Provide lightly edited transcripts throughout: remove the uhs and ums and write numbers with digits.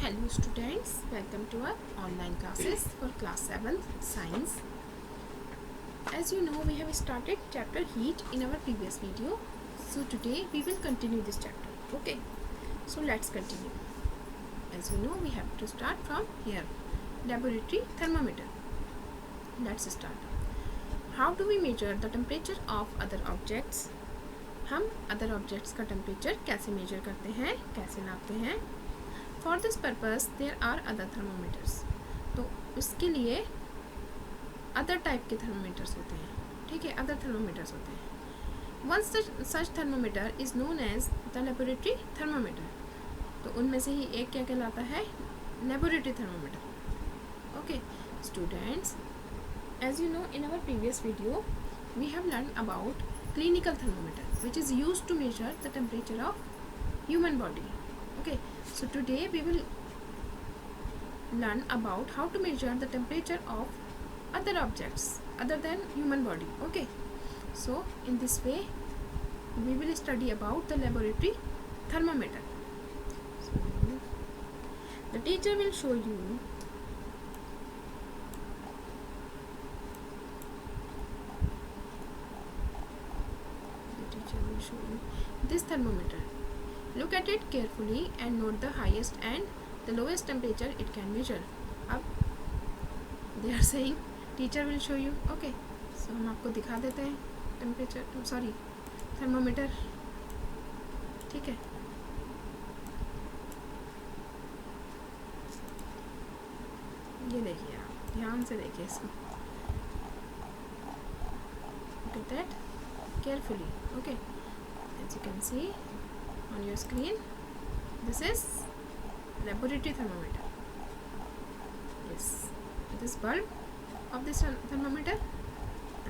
Hello students, welcome to our online classes for class 7th science. As you know, we have started chapter heat in our previous video. So today we will continue this chapter. Okay, so let's continue. As you know, we have to start from here. Laboratory thermometer. Let's start. How do we measure the temperature of other objects? हम other objects का temperature कैसे measure करते हैं, कैसे नापते हैं? For this purpose there are other thermometers. तो इसके लिए other type के thermometers होते हैं, ठीक है, other thermometers होते हैं. One such thermometer is known as the laboratory thermometer. तो उनमें से ही एक क्या कहलाता है? Laboratory thermometer. Okay, students, as you know, in our previous video we have learned about clinical thermometer, which is used to measure the temperature of human body. Okay, so today we will learn about how to measure the temperature of other objects other than human body. Okay, so in this way we will study about the laboratory thermometer. So the teacher will show you this thermometer. Look at it carefully and note the highest and the lowest temperature it can measure. अब they are saying teacher will show you. Okay, so हम आपको दिखा देते हैं temperature, sorry, thermometer. ठीक है, ये देखिए, आप ध्यान से देखिए इसको. Look at that carefully. Okay, as you can see on your screen, this is laboratory thermometer. Yes, this bulb of this thermometer,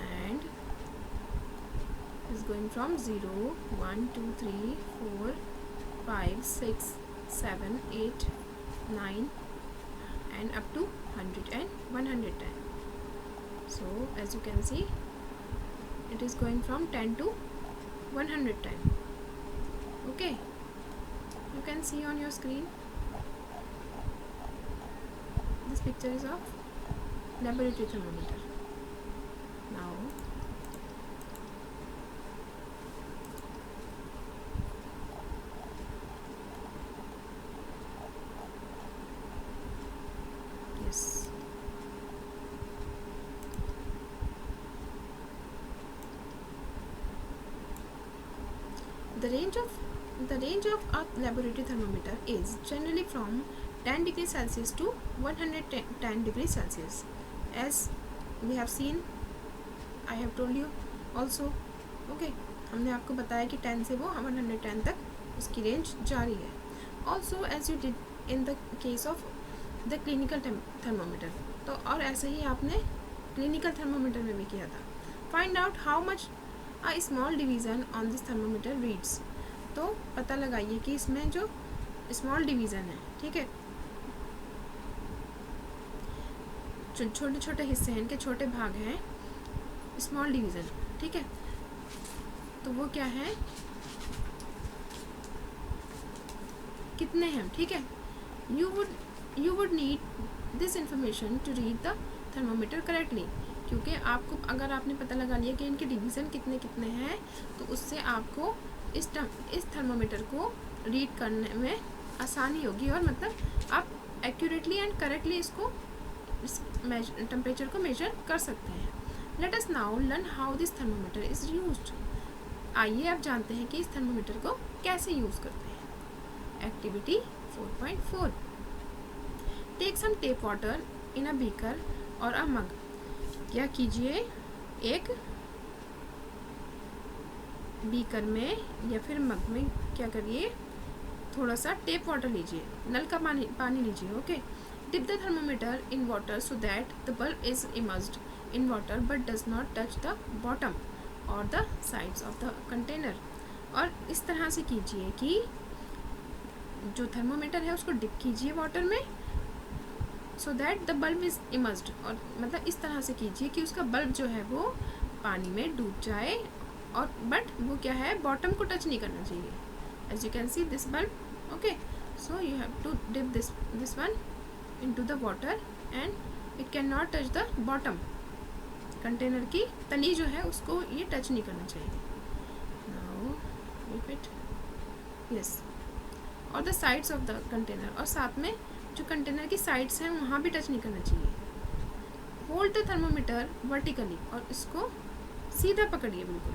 and is going from 0, 1, 2, 3, 4, 5, 6, 7, 8, 9 and up to 100 and 110. So as you can see, it is going from 10 to 110. Okay, you can see on your screen this picture is of laboratory thermometer. Now yes, the range of a laboratory thermometer is generally from 10 degrees Celsius to 110 degrees Celsius. As we have seen, I have told you also. Okay, हमने आपको बताया कि 10 से वो 110 तक उसकी range जारी है. Also as you did in the case of the clinical thermometer. तो और ऐसे ही आपने clinical thermometer में भी किया था. Find out how much a small division on this thermometer reads. तो पता लगाइए कि इसमें जो स्मॉल डिवीज़न है, ठीक है, छोटे छोटे हिस्से हैं, इनके छोटे भाग हैं, स्मॉल डिवीज़न, ठीक है, तो वो क्या है, कितने हैं, ठीक है. You would need this information to read the thermometer correctly, क्योंकि आपको अगर आपने पता लगा लिया कि इनके डिवीज़न कितने कितने हैं, तो उससे आपको इस थर्मोमीटर को रीड करने में आसानी होगी, और मतलब आप एक्यूरेटली एंड करेक्टली इसको टेम्परेचर को मेजर कर सकते हैं. Let us now learn how this thermometer is used. आइए अब जानते हैं कि इस थर्मोमीटर को कैसे यूज़ करते हैं. Activity 4.4. Take some tap water in a beaker और अ मग. क्या कीजिए, एक बीकर में या फिर मग में क्या करिए, थोड़ा सा टेप वाटर लीजिए, नल का पानी लीजिए. Okay, dip the thermometer in water so that the bulb is immersed in water but does not touch the bottom or the sides of the container. और इस तरह से कीजिए कि जो थर्मोमीटर है उसको डिप कीजिए वाटर में, सो that the bulb is immersed, और मतलब इस तरह से कीजिए कि उसका बल्ब जो है वो पानी में डूब जाए, और बट वो क्या है, बॉटम को टच नहीं करना चाहिए. As you can see this bulb. Okay, So you have to dip this one into the water and it can not touch the bottom. Container की तली जो है उसको ये टच नहीं करना चाहिए. Now repeat. यस. और the sides of the container, और साथ में जो कंटेनर की साइड्स हैं वहाँ भी टच नहीं करना चाहिए. होल्ड द थर्मोमीटर वर्टिकली, और इसको सीधा पकड़िए बिल्कुल.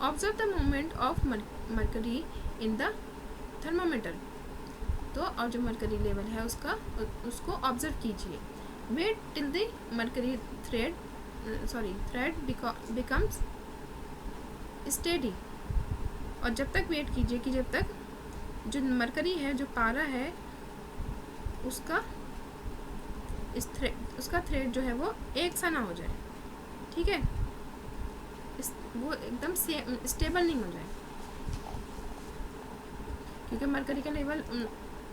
Observe the movement of mercury in the thermometer. तो और जो मरकरी लेवल है उसको ऑब्जर्व कीजिए. Wait till the mercury thread becomes steady. और जब तक वेट कीजिए कि जब तक जो मरकरी है, जो पारा है, उसका थ्रेड जो है वो एक सा ना हो जाए. ठीक है, वो एकदम स्टेबल नहीं हो जाए, क्योंकि मरकरी का लेवल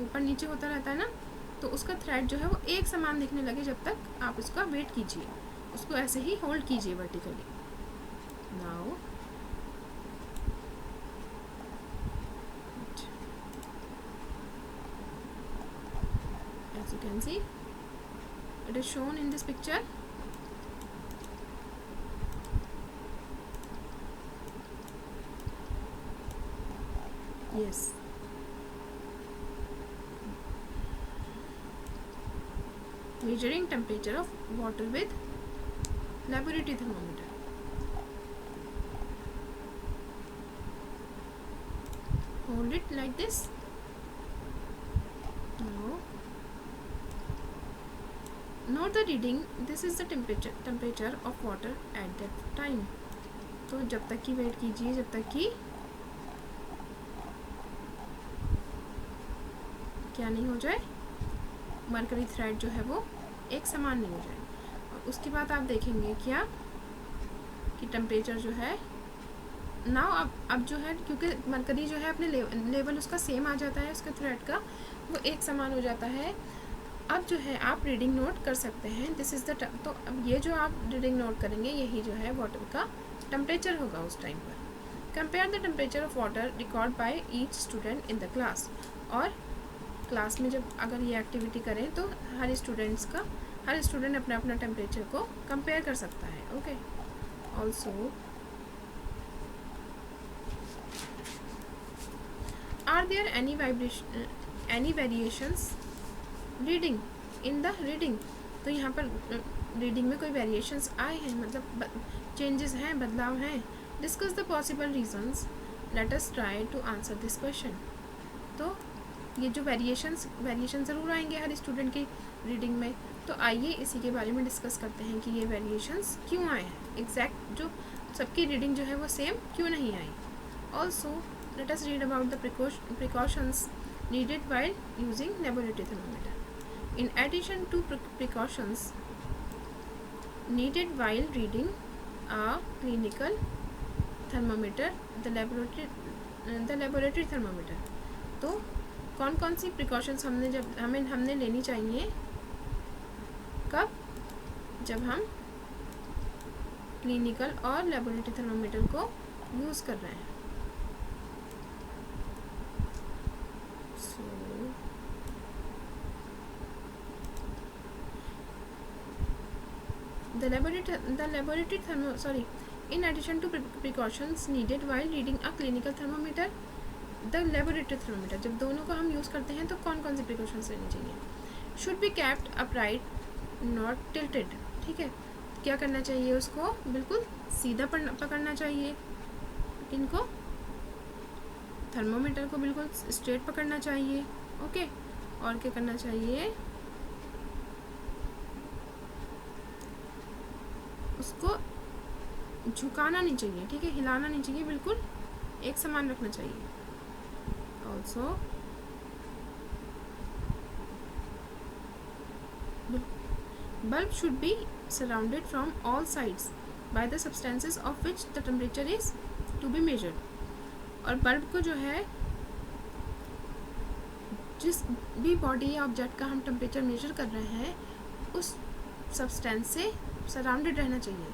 ऊपर नीचे होता रहता है ना. तो उसका थ्रेड जो है वो एक समान दिखने लगे जब तक आप उसका वेट कीजिए. उसको ऐसे ही होल्ड कीजिए vertically. Now as you can see, it is shown in this picture. Yes. Measuring temperature of water with laboratory thermometer. Hold it like this. Now note the reading. This is the temperature of water at that time. तो जब तक कि wait कीजिए, जब तक कि क्या नहीं हो जाए, मरकरी थ्रेड जो है वो एक समान नहीं हो जाए. और उसके बाद आप देखेंगे क्या कि टेम्परेचर जो है ना अब जो है, क्योंकि मरकरी जो है अपने लेवल उसका सेम आ जाता है, उसका थ्रेड का वो एक समान हो जाता है. अब जो है आप रीडिंग नोट कर सकते हैं. दिस इज़ द तो अब ये जो आप रीडिंग नोट करेंगे यही जो है वाटर का टेम्परेचर होगा उस टाइम पर. Compare the temperature of water record by each student in the class. और क्लास में जब अगर ये एक्टिविटी करें तो हर स्टूडेंट अपना अपना टेम्परेचर को कंपेयर कर सकता है. Okay. Also are there any variations reading in the reading. तो यहाँ पर रीडिंग में कोई वेरिएशंस आए हैं, मतलब चेंजेस हैं, बदलाव हैं. Discuss the possible reasons. Let us try to answer this question. तो ये जो वेरिएशन ज़रूर आएंगे हर स्टूडेंट की रीडिंग में. तो आइए इसी के बारे में डिस्कस करते हैं कि ये वेरिएशंस क्यों आए हैं. एग्जैक्ट जो सबकी रीडिंग जो है वो सेम क्यों नहीं आई. Also let us read about the precautions needed while using laboratory thermometer. In addition to precautions needed while reading a clinical thermometer, the laboratory thermometer. तो कौन कौन सी प्रिकॉशंस हमने लेनी चाहिए कब, जब हम क्लिनिकल और लेबोरेटरी थर्मामीटर को यूज़ कर रहे हैं. In addition to precautions needed while reading a clinical thermometer, the laboratory thermometer. जब दोनों का हम यूज़ करते हैं तो कौन कौन सी प्रिकॉशंस लेनी चाहिए. Should be kept upright not tilted. ठीक है, क्या करना चाहिए, उसको बिल्कुल सीधा पकड़ना चाहिए. इनको थर्मोमीटर को बिल्कुल स्ट्रेट पकड़ना चाहिए. ओके. और क्या करना चाहिए, उसको झुकाना नहीं चाहिए. ठीक है, हिलाना नहीं चाहिए, बिल्कुल एक समान रखना चाहिए. Also bulb should be surrounded from all sides by the substances of which the temperature is to be measured. और बल्ब को जो है जिस भी बॉडी या ऑब्जेक्ट का हम टेम्परेचर मेजर कर रहे हैं उस सब्सटेंस से सराउंडेड रहना चाहिए.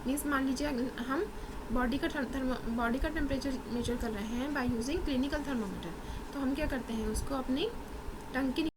मीन्स मान लीजिए हम बॉडी का टेम्परेचर मेजर कर रहे हैं बाय यूजिंग क्लिनिकल थर्मोमीटर. तो हम क्या करते हैं, उसको अपनी टंग की